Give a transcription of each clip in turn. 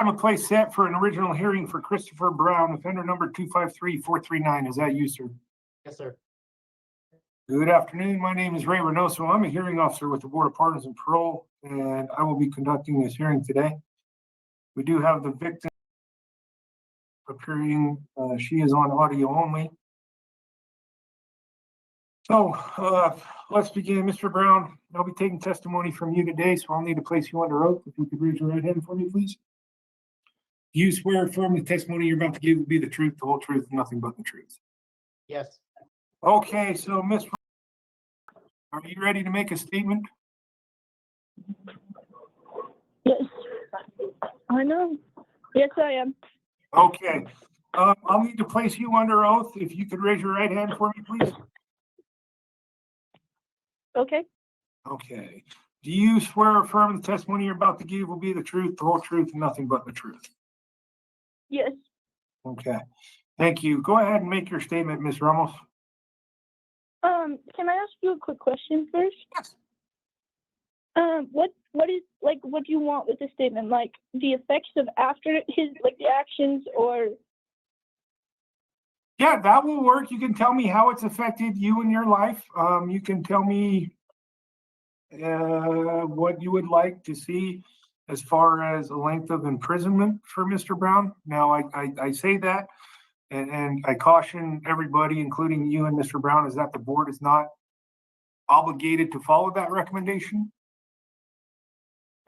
time and place set for an original hearing for Christopher Brown, offender number 253439. Is that you, sir? Yes, sir. Good afternoon. My name is Ray Reynoso. I'm a hearing officer with the Board of Pardons and Parole, and I will be conducting this hearing today. We do have the victim appearing. She is on audio only. So let's begin. Mr. Brown, I'll be taking testimony from you today, so I'll need to place you under oath. If you could raise your right hand for me, please. Do you swear or affirm the testimony you're about to give will be the truth, the whole truth, and nothing but the truth? Yes. Okay, so Miss, are you ready to make a statement? Yes, I know. Yes, I am. Okay, I'll need to place you under oath. If you could raise your right hand for me, please. Okay. Okay. Do you swear or affirm the testimony you're about to give will be the truth, the whole truth, and nothing but the truth? Yes. Okay. Thank you. Go ahead and make your statement, Ms. Ramos. Can I ask you a quick question first? Yes. What do you want with the statement? Like the effects of after his, like the actions, or? Yeah, that will work. You can tell me how it's affected you in your life. You can tell me what you would like to see as far as a length of imprisonment for Mr. Brown. Now, I say that, and I caution everybody, including you and Mr. Brown, is that the board is not obligated to follow that recommendation.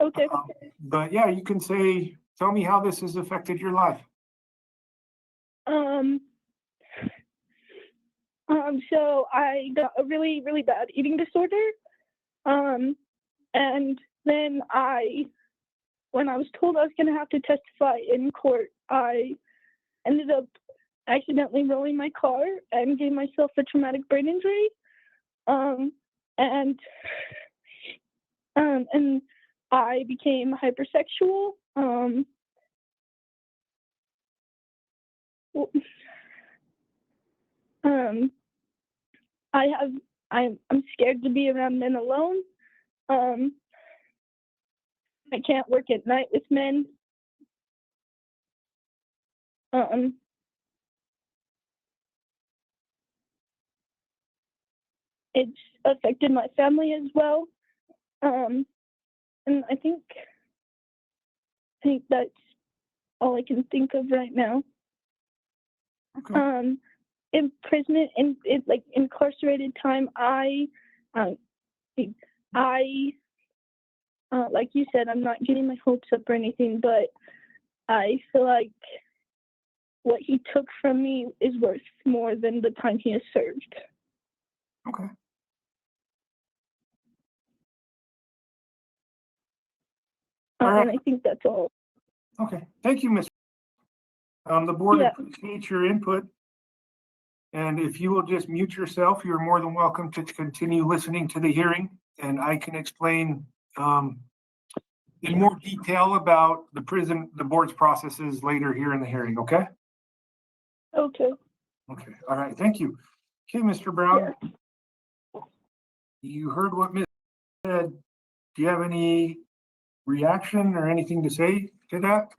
Okay. But yeah, you can say, tell me how this has affected your life. So I got a really, really bad eating disorder. And then when I was told I was going to have to testify in court, I ended up accidentally rolling my car and gave myself a traumatic brain injury. And I became hypersexual. I'm scared to be around men alone. I can't work at night with men. It's affected my family as well. And I think that's all I can think of right now. Okay. Imprisonment and like incarcerated time, like you said, I'm not getting my hopes up or anything, but I feel like what he took from me is worth more than the time he has served. Okay. All right. And I think that's all. Okay. Thank you, Ms. The board appreciates your input. And if you will just mute yourself, you're more than welcome to continue listening to the hearing. And I can explain in more detail about the board's processes later here in the hearing, okay? Okay. Okay, all right, thank you. Okay, Mr. Brown, you heard what Ms. said. Do you have any reaction or anything to say to that?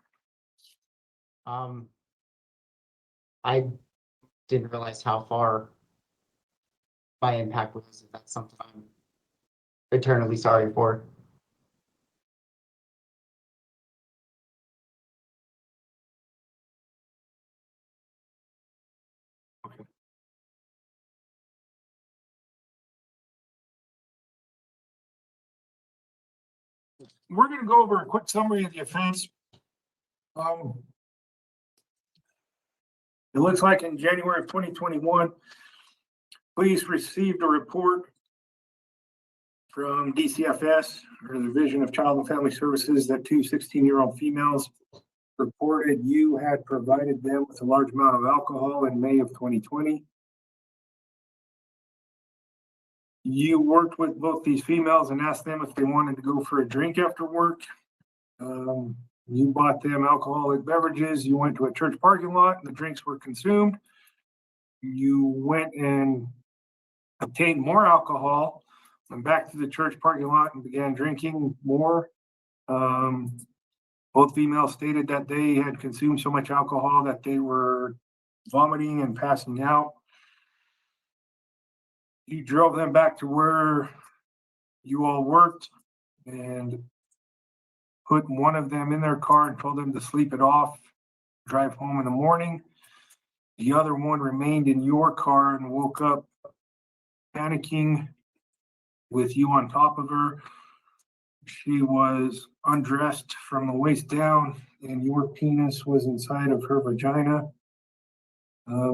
I didn't realize how far my impact was. That's something I'm eternally sorry for. Okay. We're going to go over a quick summary of the offense. It looks like in January of 2021, police received a report from DCFS, or the Division of Child and Family Services, that two 16-year-old females reported you had provided them with a large amount of alcohol in May of 2020. You worked with both these females and asked them if they wanted to go for a drink after work. You bought them alcoholic beverages. You went to a church parking lot and the drinks were consumed. You went and obtained more alcohol, went back to the church parking lot and began drinking more. Both females stated that they had consumed so much alcohol that they were vomiting and passing out. He drove them back to where you all worked and put one of them in their car and told them to sleep it off, drive home in the morning. The other one remained in your car and woke up panicking with you on top of her. She was undressed from the waist down, and your penis was inside of her vagina.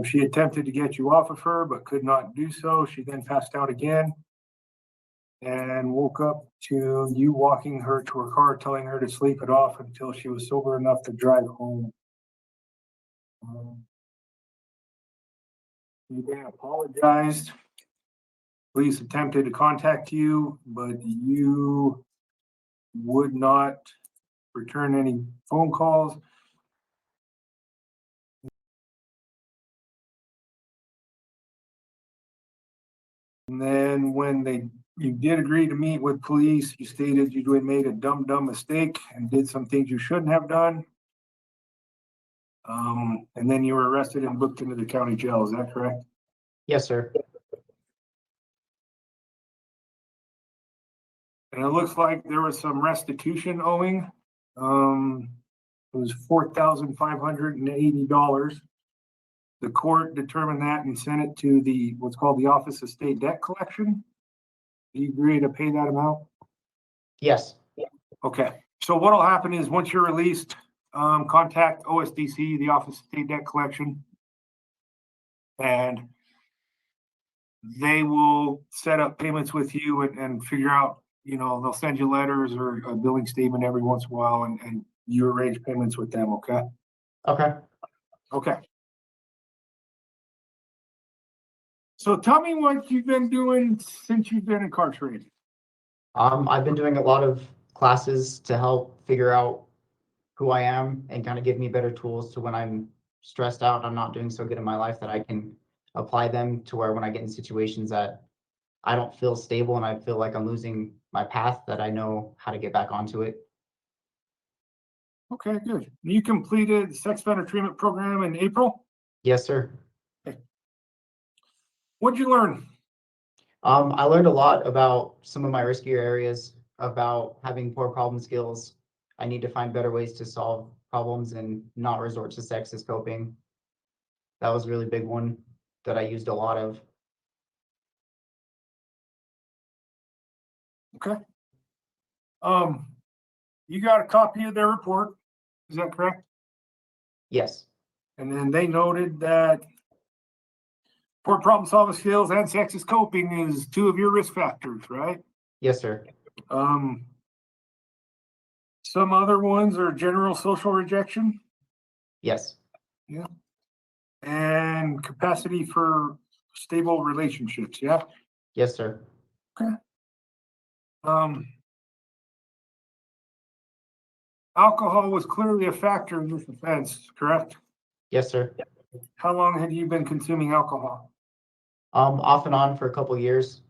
She attempted to get you off of her, but could not do so. She then passed out again and woke up to you walking her to her car, telling her to sleep it off until she was sober enough to drive home. You then apologized. Police attempted to contact you, but you would not return any phone calls. And then when you did agree to meet with police, you stated you had made a dumb mistake and did some things you shouldn't have done. And then you were arrested and booked into the county jail. Is that correct? Yes, sir. And it looks like there was some restitution owing. It was $4,580. The court determined that and sent it to what's called the Office of State Debt Collection. Do you agree to pay that amount? Yes. Okay. So what'll happen is once you're released, contact OSDC, the Office of State Debt Collection, and they will set up payments with you and figure out, they'll send you letters or a billing statement every once in a while, and you arrange payments with them. Okay. Okay. Okay. So tell me what you've been doing since you've been incarcerated. I've been doing a lot of classes to help figure out who I am and kind of give me better tools to when I'm stressed out, I'm not doing so good in my life, that I can apply them to where when I get in situations that I don't feel stable and I feel like I'm losing my path, that I know how to get back onto it. Okay, good. You completed the sex offender treatment program in April. Yes, sir. What'd you learn? I learned a lot about some of my riskier areas, about having poor problem skills. I need to find better ways to solve problems and not resort to sex as coping. That was a really big one that I used a lot of. Okay. You got a copy of their report. Is that correct? Yes. And then they noted that poor problem solving skills and sexist coping is two of your risk factors, right? Yes, sir. Some other ones are general social rejection. Yes. Yeah. And capacity for stable relationships. Yeah. Yes, sir. Okay. Alcohol was clearly a factor in this offense, correct? Yes, sir. How long had you been consuming alcohol? Off and on for a couple years.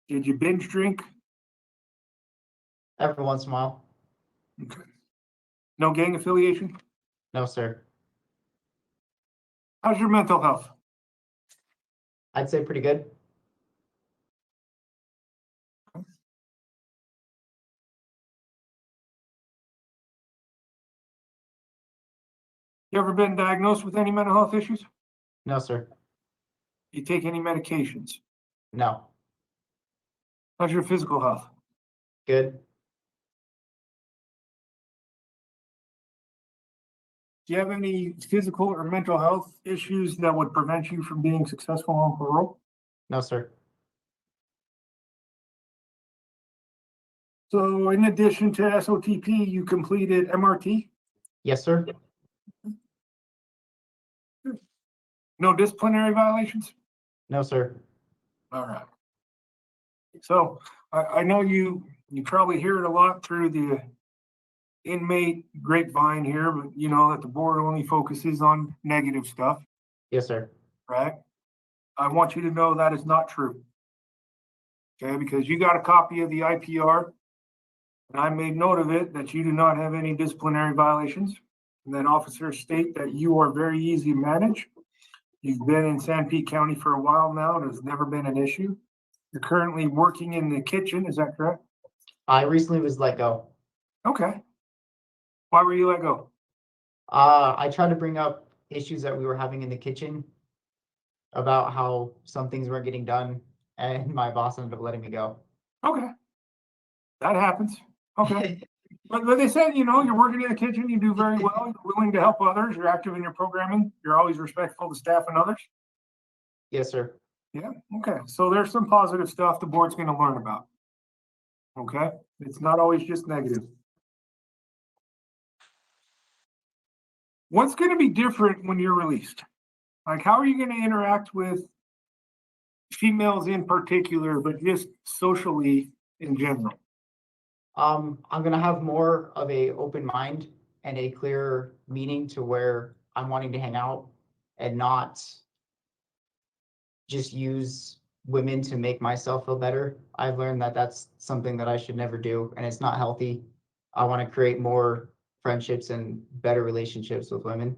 Did you binge drink? Every once in a while. Okay. No gang affiliation? No, sir. How's your mental health? I'd say pretty good. You ever been diagnosed with any mental health issues? No, sir. You take any medications? No. How's your physical health? Good. Do you have any physical or mental health issues that would prevent you from being successful on parole? No, sir. So in addition to SOTP, you completed MRT? Yes, sir. No disciplinary violations? No, sir. All right. So I know you probably hear it a lot through the inmate grapevine here, but you know that the board only focuses on negative stuff, Yes, sir. right? I want you to know that is not true. Okay, because you got a copy of the IPR, and I made note of it that you do not have any disciplinary violations, and that officers state that you are very easy to manage. You've been in San Pete County for a while now, and it's never been an issue. You're currently working in the kitchen, is that correct? I recently was let go. Okay. Why were you let go? I tried to bring up issues that we were having in the kitchen about how some things weren't getting done, and my boss ended up letting me go. Okay. That happens. Okay. But they said, you know, you're working in the kitchen, you do very well, you're willing to help others, you're active in your programming, you're always respectful to staff and others. Yes, sir. Yeah, okay. So there's some positive stuff the board's going to learn about. Okay? It's not always just negative. What's going to be different when you're released? Like, how are you going to interact with females in particular, but just socially in general? I'm gonna have more of a open mind and a clearer meaning to where I'm wanting to hang out, and not just use women to make myself feel better. I've learned that that's something that I should never do, and it's not healthy. I want to create more friendships and better relationships with women.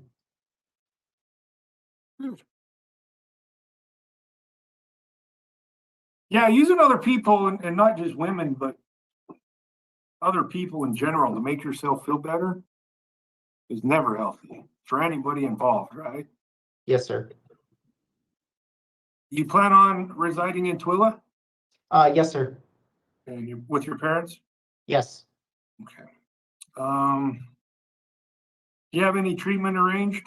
Yeah, using other people and not just women, but other people in general to make yourself feel better is never healthy for anybody involved, right? Yes, sir. You plan on residing in Twila Yes, sir. and you with your parents? Yes. Okay. Do you have any treatment arranged?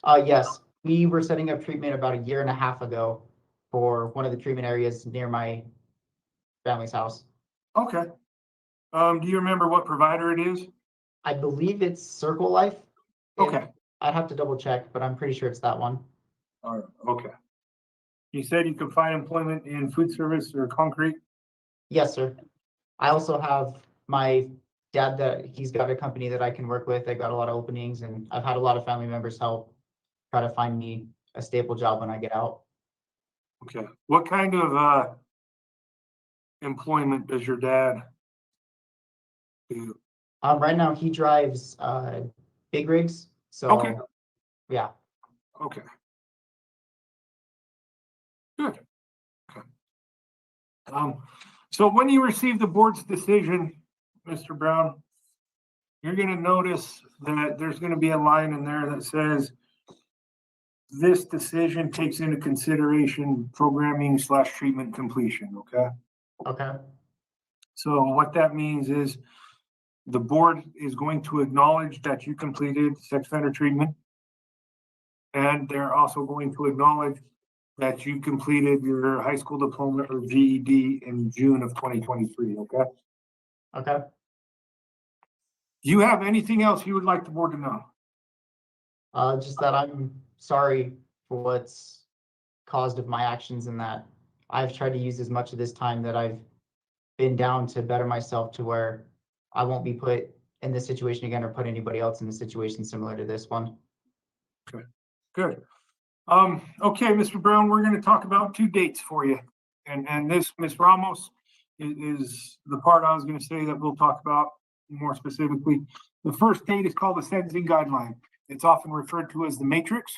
Yes. We were setting up treatment about a year and a half ago for one of the treatment areas near my family's house. Okay. Do you remember what provider it is? I believe it's Circle Life. Okay. I'd have to double check, but I'm pretty sure it's that one. All right. Okay. You said you could find employment in food service or concrete? Yes, sir. I also have my dad that he's got a company that I can work with. They've got a lot of openings, and I've had a lot of family members help try to find me a stable job when I get out. Okay. What kind of employment does your dad do? Right now he drives big rigs. So Okay. yeah. Okay. Good. Okay. So when you receive the board's decision, Mr. Brown, you're going to notice that there's going to be a line in there that says this decision takes into consideration programming / treatment completion. Okay. Okay. So what that means is the board is going to acknowledge that you completed sex offender treatment. And they're also going to acknowledge that you completed your high school diploma or GED in June of 2023. Okay. Okay. Do you have anything else you would like the board to know? Just that I'm sorry for what's caused of my actions, and that I've tried to use as much of this time that I've been down to better myself to where I won't be put in this situation again or put anybody else in a situation similar to this one. Good. Okay, Mr. Brown, we're going to talk about 2 dates for you. And this, Ms. Ramos, is the part I was going to say that we'll talk about more specifically. The first date is called the sentencing guideline. It's often referred to as the matrix.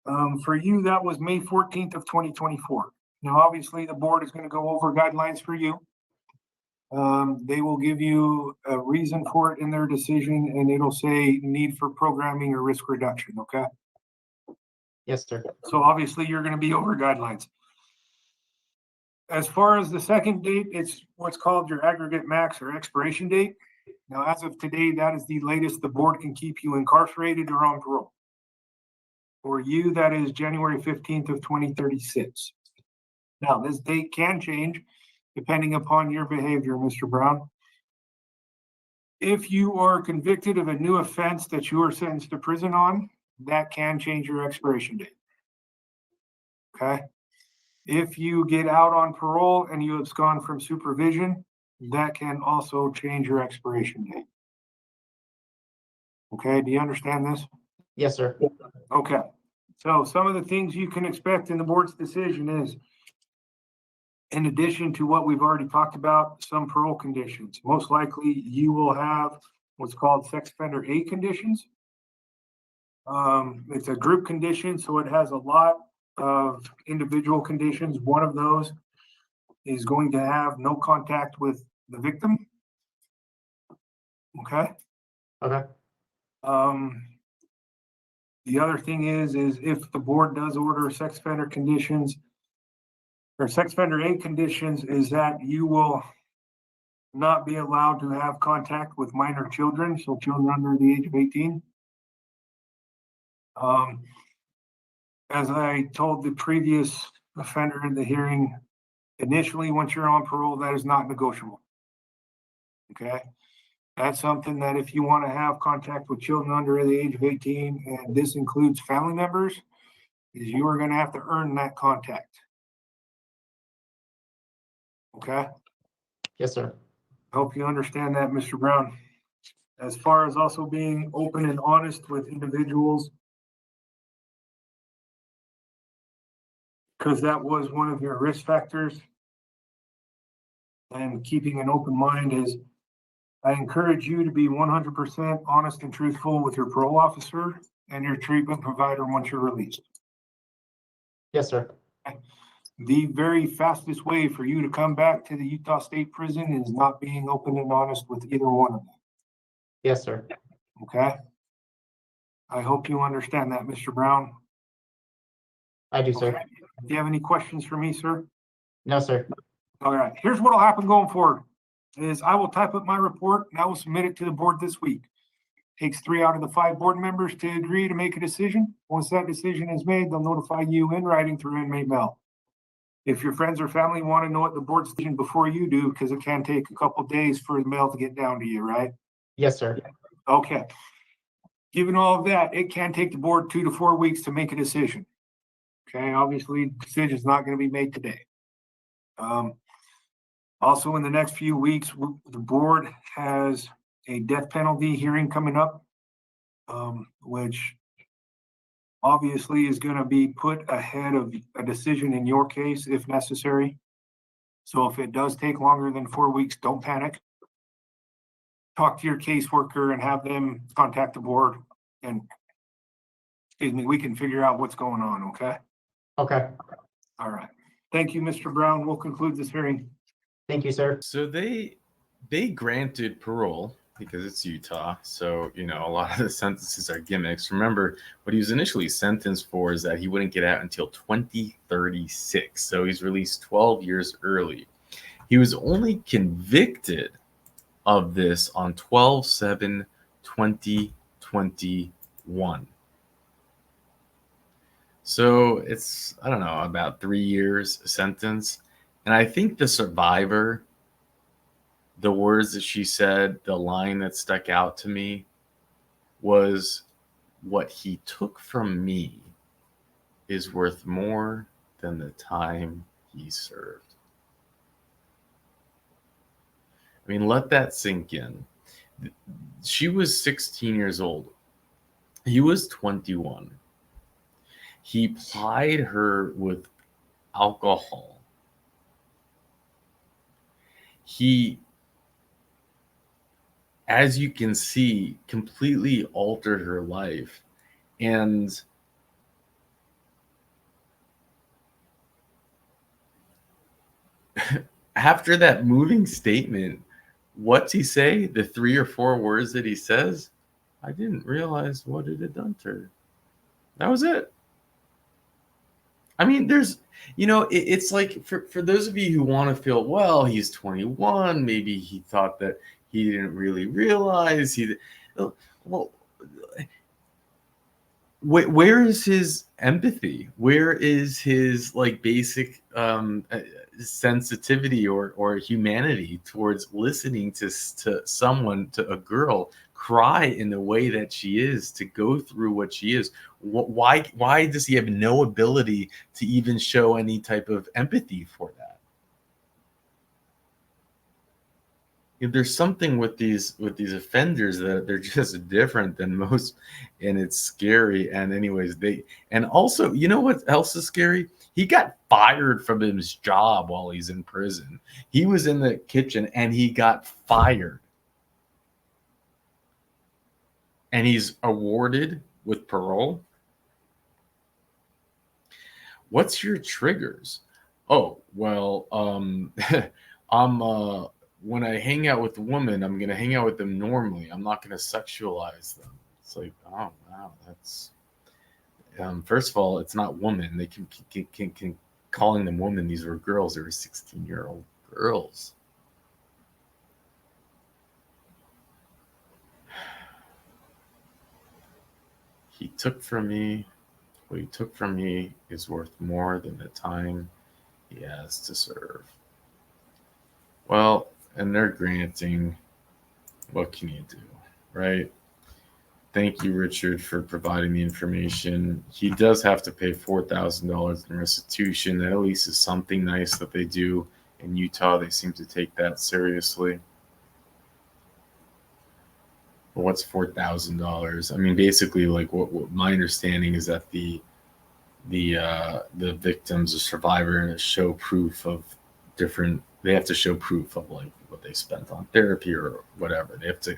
For you, that was May 14th of 2024. Now, obviously, the board is going to go over guidelines for you. They will give you a reason for it in their decision, and it'll say need for programming or risk reduction, okay? Yes, sir. So obviously, you're going to be over guidelines. As far as the second date, it's what's called your aggregate max or expiration date. Now, as of today, that is the latest the board can keep you incarcerated or on parole. For you, that is January 15th of 2036. Now, this date can change depending upon your behavior, Mr. Brown. If you are convicted of a new offense that you are sentenced to prison on, that can change your expiration date. Okay? If you get out on parole and you abscond from supervision, that can also change your expiration date. Okay, do you understand this? Yes, sir. Okay, so some of the things you can expect in the board's decision is, in addition to what we've already talked about, some parole conditions. Most likely you will have what's called sex offender A conditions. It's a group condition, so it has a lot of individual conditions. One of those is going to have no contact with the victim. Okay. Okay. The other thing is if the board does order sex offender conditions or sex offender A conditions, is that you will not be allowed to have contact with minor children, so children under the age of 18. As I told the previous offender in the hearing, initially, once you're on parole, that is not negotiable. Okay. That's something that if you want to have contact with children under the age of 18, and this includes family members, is you are going to have to earn that contact. Okay. Yes, sir. Hope you understand that, Mr. Brown. As far as also being open and honest with individuals, because that was one of your risk factors, and keeping an open mind is, I encourage you to be 100% honest and truthful with your parole officer and your treatment provider once you're released. Yes, sir. The very fastest way for you to come back to the Utah State Prison is not being open and honest with either one of them. Yes, sir. Okay? I hope you understand that, Mr. Brown. I do, sir. Okay. Do you have any questions for me, sir? No, sir. All right. Here's what'll happen going forward is I will type up my report and I will submit it to the board this week. Takes 3 out of the 5 board members to agree to make a decision. Once that decision is made, they'll notify you in writing through inmate mail. If your friends or family want to know what the board's decision before you do, because it can take a couple days for the mail to get down to you, right? Yes, sir. Okay. Given all of that, it can take the board 2 to 4 weeks to make a decision. Okay, obviously, the decision's not going to be made today. Also, in the next few weeks, the board has a death penalty hearing coming up, which obviously is going to be put ahead of a decision in your case if necessary. So if it does take longer than 4 weeks, don't panic. Talk to your caseworker and have them contact the board, and we can figure out what's going on, okay? Okay. All right. Thank you, Mr. Brown. We'll conclude this hearing. Thank you, sir. So they granted parole because it's Utah. So, you know, a lot of the sentences are gimmicks. Remember, what he was initially sentenced for is that he wouldn't get out until 2036. So he's released 12 years early. He was only convicted of this on 12/7/2021. So it's, I don't know, about 3 years sentence. And I think the survivor, the words that she said, the line that stuck out to me was, what he took from me is worth more than the time he served. I mean, let that sink in. She was 16 years old. He was 21. He plied her with alcohol. He, as you can see, completely altered her life. And after that moving statement, what's he say? The 3 or 4 words that he says, I didn't realize what it had done to her. That was it. I mean, there's, you know, it's like for those of you who want to feel, well, he's 21, maybe he thought that he didn't really realize well, where is his empathy? Where is his like basic sensitivity or humanity towards listening to someone, to a girl, cry in the way that she is, to go through what she is? Why does he have no ability to even show any type of empathy for that? there's something with these offenders that they're just different than most, and it's scary. And anyways, and also, you know what else is scary? He got fired from his job while he's in prison. He was in the kitchen and he got fired. And he's awarded with parole. What's your triggers? Oh, well, I'm when I hang out with a woman, I'm gonna hang out with them normally. I'm not gonna sexualize them. It's like, oh wow, that's first of all, it's not woman. They can calling them women. These were girls. They were 16-year-old girls. He took from me. What he took from me is worth more than the time he has to serve. Well, and they're granting. What can you do, right? Thank you, Richard, for providing the information. He does have to pay $4,000 in restitution. That at least is something nice that they do in Utah. They seem to take that seriously. But what's $4,000? I mean, basically, like what my understanding is that the victims or survivor show proof of different. They have to show proof of like what they spent on therapy or whatever. They have to.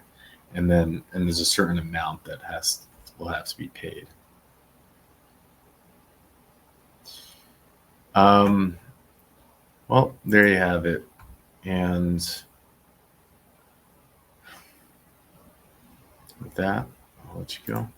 And there's a certain amount that will have to be paid. Well, there you have it. And with that, I'll let you go.